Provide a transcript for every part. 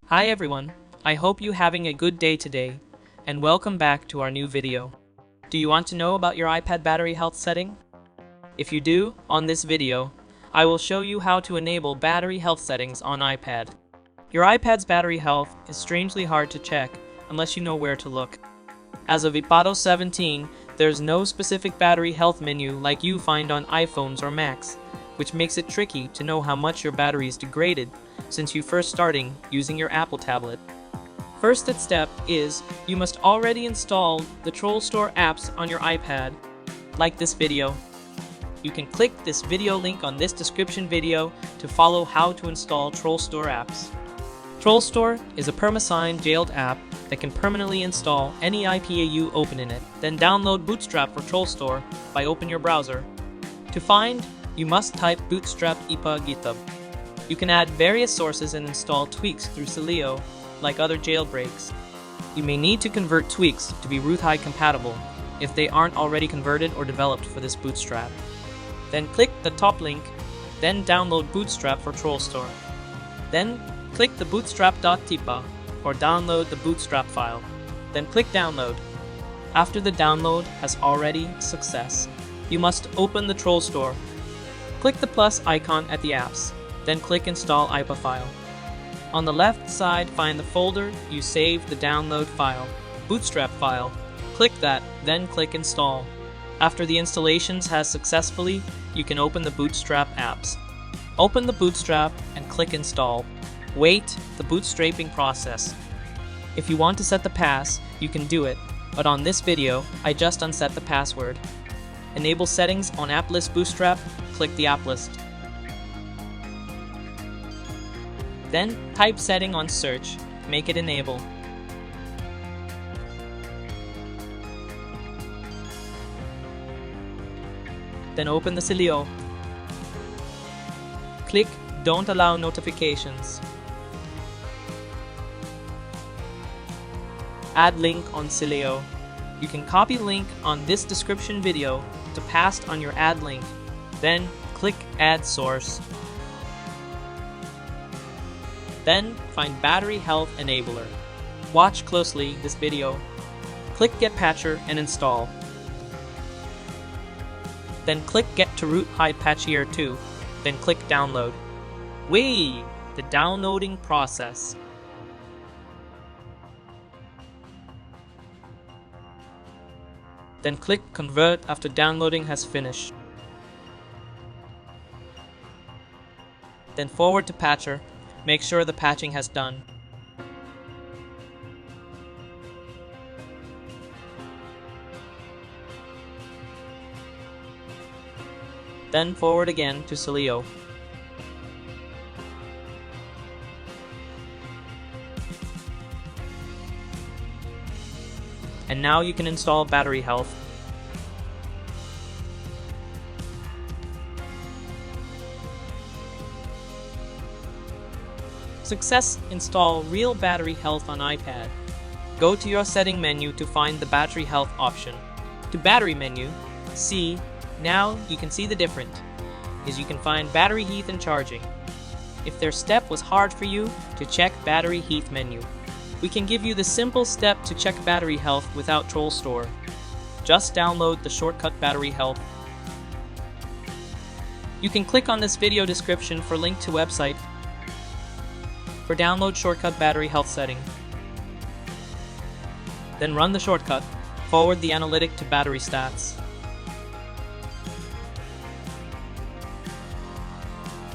Hi everyone, I hope you're having a good day today, and welcome back to our new video. Do you want to know about your iPad battery health setting? If you do, on this video, I will show you how to enable battery health settings on iPad. Your iPad's battery health is strangely hard to check unless you know where to look. As of iPad 17, there's no specific battery health menu like you find on iPhones or Macs, which makes it tricky to know how much your battery is degraded since you first starting using your Apple tablet. First step is you must already install the Troll Store apps on your iPad, like this video. You can click this video link on this description video to follow how to install Troll Store apps. Troll Store is a perma-signed jailed app that can permanently install any IPA you open in it. Then download Bootstrap for Troll Store by open your browser. To find, you must type bootstrap IPA GitHub. You can add various sources and install tweaks through Celio, like other jailbreaks. You may need to convert tweaks to be root-hide compatible if they aren't already converted or developed for this Bootstrap. Then click the top link, then download Bootstrap for Troll Store. Then click the bootstrap.tipa or download the Bootstrap file. Then click download. After the download has already success, you must open the Troll Store. Click the plus icon at the apps, then click install IPA file. On the left side, find the folder you saved the download file, Bootstrap file. Click that, then click install. After the installations has successfully, you can open the Bootstrap apps. Open the Bootstrap and click install. Wait the bootstrapping process. If you want to set the pass, you can do it, but on this video, I just unset the password. Enable settings on App List Bootstrap, click the App List. Then type setting on search, make it enable. Then open the Celio. Click Don't Allow Notifications. Add link on Celio. You can copy link on this description video to paste on your add link. Then click Add Source. Then find Battery Health Enabler. Watch closely this video. Click Get Patcher and install. Then click Get to Root Hide Patchier 2. Then click Download. Wait the downloading process. Then click Convert after downloading has finished. Then forward to Patcher. Make sure the patching has done. Then forward again to Celio. And now you can install Battery Health. Success! Install Real Battery Health on iPad. Go to your setting menu to find the Battery Health option. To Battery menu, see. Now you can see the difference, is you can find battery health and charging. If their step was hard for you to check battery health menu, we can give you the simple step to check battery health without Troll Store. Just download the shortcut Battery Health. You can click on this video description for link to website for download shortcut Battery Health setting. Then run the shortcut, forward the analytic to battery stats.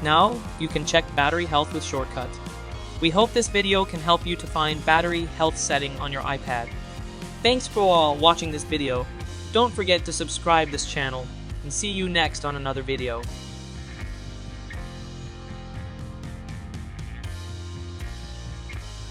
Now, you can check battery health with shortcut. We hope this video can help you to find battery health setting on your iPad. Thanks for all watching this video. Don't forget to subscribe this channel, and see you next on another video.